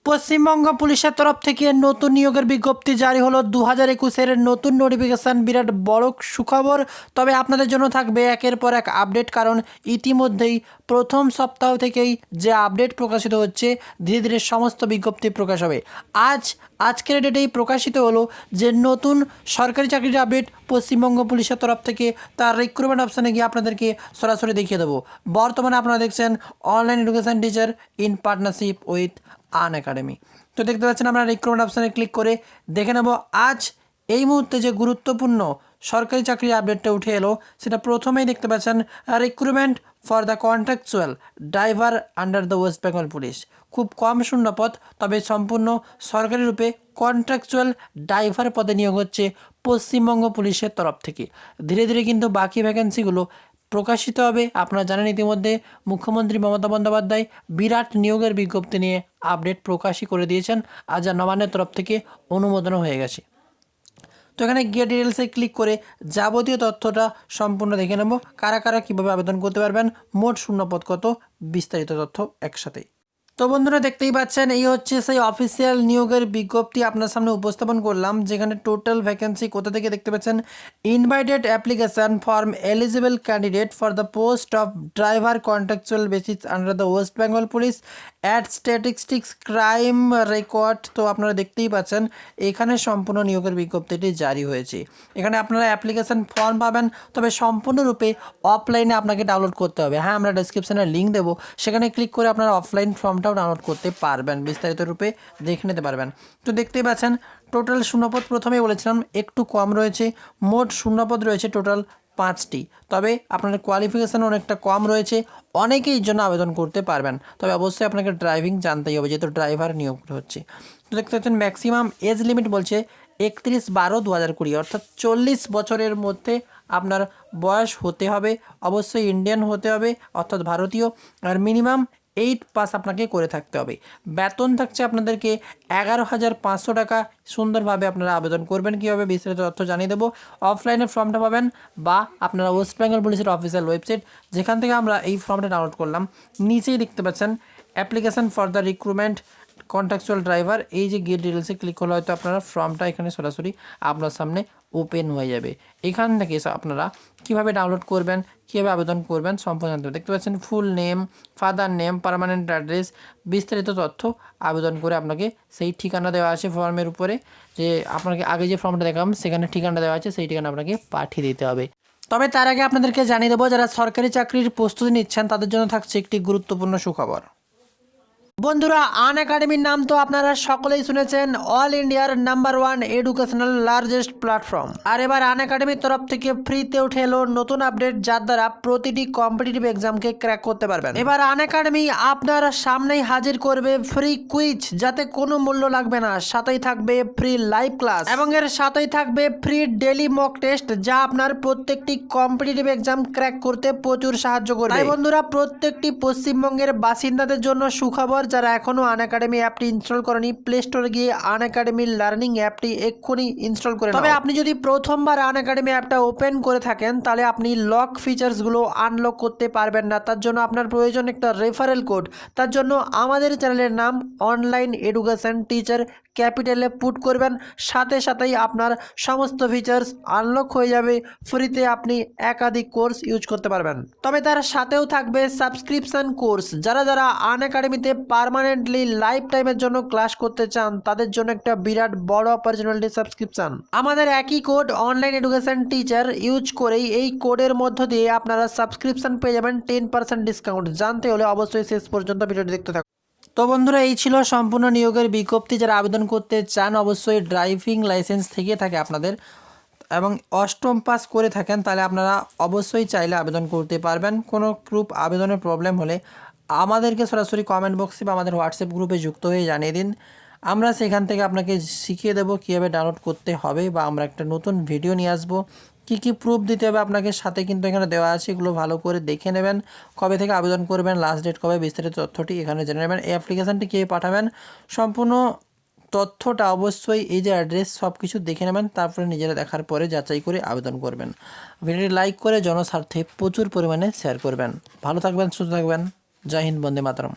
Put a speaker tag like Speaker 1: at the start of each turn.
Speaker 1: পশ্চিমবঙ্গ পুলিশের তরফ থেকে নতুন নিয়োগের বিজ্ঞপ্তি জারি হলো 2021-এর নতুন নোটিফিকেশান। বিরাট বড় সুখবর। তবে আপনাদের জন্য থাকবে একের পর এক আপডেট, কারণ ইতিমধ্যেই প্রথম সপ্তাহ থেকেই যে আপডেট প্রকাশিত হচ্ছে, ধীরে ধীরে সমস্ত বিজ্ঞপ্তি প্রকাশ হবে। আজকের ডেটেই প্রকাশিত হলো যে নতুন সরকারি চাকরির আপডেট পশ্চিমবঙ্গ পুলিশের তরফ থেকে। তার রিক্রুটমেন্ট অপশানে গিয়ে আপনাদেরকে সরাসরি দেখিয়ে দেবো। বর্তমানে আপনারা দেখছেন online education teacher in partnership with Unacademy. তো দেখতে পাচ্ছেন আমরা রিক্রুটমেন্ট অপশানে ক্লিক করে দেখে নেব আজ এই মুহূর্তে যে গুরুত্বপূর্ণ সরকারি চাকরির আপডেটটা উঠে এলো, সেটা প্রথমেই দেখতে পাচ্ছেন recruitment for the contractual driver under the West Bengal police. খুব কম শূন্যপদ, তবে সম্পূর্ণ সরকারি রূপে কন্ট্রাকচুয়াল ড্রাইভার পদে নিয়োগ হচ্ছে পশ্চিমবঙ্গ পুলিশের তরফ থেকে। ধীরে ধীরে কিন্তু বাকি ভ্যাকেন্সিগুলো প্রকাশিত হবে। আপনারা জানেন ইতিমধ্যে মুখ্যমন্ত্রী মমতা বন্দ্যোপাধ্যায় বিরাট নিয়োগের বিজ্ঞপ্তি নিয়ে আপডেট প্রকাশই করে দিয়েছেন, আর যা নবান্নের তরফ থেকে অনুমোদনও হয়ে গেছে। তো এখানে গিয়ে ডিটেলসে ক্লিক করে যাবতীয় তথ্যটা সম্পূর্ণ দেখে নেব, কারা কারা কীভাবে আবেদন করতে পারবেন, মোট শূন্যপদ কত, বিস্তারিত তথ্য একসাথেই। তো বন্ধুরা দেখতেই পাচ্ছেন এই হচ্ছে সেই অফিসিয়াল নিয়োগের বিজ্ঞপ্তি আপনার সামনে উপস্থাপন করলাম, যেখানে টোটাল ভ্যাকেন্সি কোথা থেকে দেখতে পাচ্ছেন, invited application form eligible candidate for the post of driver contractual basis under the West Bengal police at statistics crime record. তো আপনারা দেখতেই পাচ্ছেন এখানে সম্পূর্ণ নিয়োগের বিজ্ঞপ্তিটি জারি হয়েছে। এখানে আপনারা অ্যাপ্লিকেশন ফর্ম পাবেন, তবে সম্পূর্ণরূপে অফলাইনে আপনাকে ডাউনলোড করতে হবে। হ্যাঁ, আমরা ডেসক্রিপশানে লিঙ্ক দেবো, সেখানে ক্লিক করে আপনারা অফলাইন ফর্মটাও ডাউনলোড করতে পারবেন, বিস্তারিত রূপে দেখে নিতে পারবেন। তো দেখতেই পাচ্ছেন টোটাল শূন্যপদ প্রথমেই বলেছিলাম একটু কম রয়েছে, মোট শূন্যপদ রয়েছে টোটাল 5টি। তবে আপনার কোয়ালিফিকেশান অনেকটা কম রয়েছে, অনেকেই জন্য আবেদন করতে পারবেন। তবে অবশ্যই আপনাকে ড্রাইভিং জানতেই হবে, যেহেতু ড্রাইভার নিয়োগ হচ্ছে। তো দেখতে পাচ্ছেন ম্যাক্সিমাম এজ লিমিট বলছে 31/12/2020, অর্থাৎ 40 বছরের মধ্যে আপনার বয়স হতে হবে। অবশ্যই ইন্ডিয়ান হতে হবে, অর্থাৎ ভারতীয়, আর মিনিমাম 8 পাস আপনাকে করে থাকতে হবে। বেতন থাকছে আপনাদেরকে 11,500 টাকা। সুন্দরভাবে আপনারা আবেদন করবেন, কীভাবে বিস্তারিত তথ্য জানিয়ে দেবো। অফলাইনে ফর্মটা পাবেন, বা আপনারা ওয়েস্ট বেঙ্গল পুলিশের অফিসিয়াল ওয়েবসাইট, যেখান থেকে আমরা এই ফর্মটা ডাউনলোড করলাম, নিচেই দেখতে পাচ্ছেন application for the recruitment contractual driver. এই যে গেট ডিটেলসে ক্লিক করলে হয়তো আপনারা ফর্মটা এখানে সরাসরি আপনার সামনে ওপেন হয়ে যাবে। এখান থেকে আপনারা কীভাবে ডাউনলোড করবেন, কীভাবে আবেদন করবেন সম্পূর্ণ জানতে হবে। দেখতে পাচ্ছেন full name, father name, permanent address, বিস্তারিত তথ্য আবেদন করে আপনাকে সেই ঠিকানা দেওয়া আছে ফর্মের উপরে, যে আপনাকে আগে যে ফর্মটা দেখালাম সেখানে ঠিকানা দেওয়া আছে, সেই ঠিকানা আপনাকে পাঠিয়ে দিতে হবে। তবে তার আগে আপনাদেরকে জানিয়ে দেবো, যারা সরকারি চাকরির প্রস্তুতি নিচ্ছেন তাদের জন্য থাকছে একটি গুরুত্বপূর্ণ সুখবর। বন্ধুরা, আনএকাডেমির নাম তো আপনারা সকলেই শুনেছেন, অল ইন্ডিয়ার নাম্বার 1 এডুকেশনাল লার্জেস্ট প্ল্যাটফর্ম। আর এবার আনএকাডেমির তরফ থেকে ফ্রিতে উঠে এলো নতুন আপডেট, যার দ্বারা প্রতিটি কম্পিটিটিভ এক্সামকে ক্র্যাক করতে পারবেন। এবার আনএকাডেমি আপনার সামনেই হাজির করবে ফ্রি কুইজ, যাতে কোনো মূল্য লাগবে না। সাথেই থাকবে ফ্রি লাইভ ক্লাস, এবং এর সাথেই থাকবে ফ্রি ডেইলি মক টেস্ট, যা আপনার প্রত্যেকটি কম্পিটিটিভ এক্সাম ক্র্যাক করতে প্রচুর সাহায্য করবে। তাই বন্ধুরা, প্রত্যেকটি পশ্চিমবঙ্গের বাসিন্দাদের জন্য সুখবর, যারা এখনো আনএকাডেমি অ্যাপটি ইনস্টল করেনি, প্লে স্টোরে গিয়ে আনএকাডেমি লার্নিং অ্যাপটি এক্ষুনি ইনস্টল করে। তবে আপনি যদি প্রথমবার আনএকাডেমি অ্যাপটা ওপেন করে থাকেন, তাহলে আপনি লক ফিচার্সগুলো আনলক করতে পারবেন না। তার জন্য আপনার প্রয়োজন একটা রেফারেল কোড। তার জন্য আমাদের চ্যানেলের নাম অনলাইন এডুকেশন টিচার ক্যাপিটালে পুট করবেন, সাথে সাথেই আপনার সমস্ত ফিচার্স আনলক হয়ে যাবে। ফ্রিতে আপনি একাধিক কোর্স ইউজ করতে পারবেন। তবে তার সাথেও থাকবে সাবস্ক্রিপশন কোর্স। যারা যারা আনএকাডেমিতে পার্মানেন্টলি লাইফ টাইমের জন্য ক্লাস করতে চান, তাদের জন্য একটা বিরাট বড় অপরচুনিটি সাবস্ক্রিপশন। আমাদের একই code online education teacher use করেই এই কোডের মধ্য দিয়ে আপনারা সাবস্ক্রিপশন পেয়ে যাবেন 10% ডিসকাউন্ট। জানতে হলে অবশ্যই শেষ পর্যন্ত ভিডিওটি দেখতে থাকুন। তো বন্ধুরা, এই ছিল সম্পূর্ণ নিয়োগের বিজ্ঞপ্তি। যারা আবেদন করতে চান, অবশ্যই ড্রাইভিং লাইসেন্স থেকে থাকে আপনাদের, এবং 8ম পাস করে থাকেন, তাহলে আপনারা অবশ্যই চাইলে আবেদন করতে পারবেন। কোনো গ্রুপ আবেদনের প্রবলেম হলে আমাদেরকে সরাসরি কমেন্ট বক্সে বা আমাদের হোয়াটসঅ্যাপ গ্রুপে যুক্ত হয়ে জানিয়ে দিন। আমরা সেখান থেকে আপনাকে শিখিয়ে দেবো কীভাবে ডাউনলোড করতে হবে, বা আমরা একটা নতুন ভিডিও নিয়ে আসবো, কী কী প্রুফ দিতে হবে আপনাকে, সাথে কিন্তু এখানে দেওয়া আছে, এগুলো ভালো করে দেখে নেবেন। কবে থেকে আবেদন করবেন, লাস্ট ডেট কবে, বিস্তারিত তথ্যটি এখানে জেনে নেবেন। এই অ্যাপ্লিকেশানটি কে পাঠাবেন, সম্পূর্ণ তথ্যটা অবশ্যই এই যে অ্যাড্রেস সব কিছু দেখে নেবেন, তারপরে নিজেরা দেখার পরে যাচাই করে আবেদন করবেন। ভিডিওটি লাইক করে জনস্বার্থে প্রচুর পরিমাণে শেয়ার করবেন। ভালো থাকবেন, সুস্থ থাকবেন। জয় হিন্দ, বন্দে মাতরম।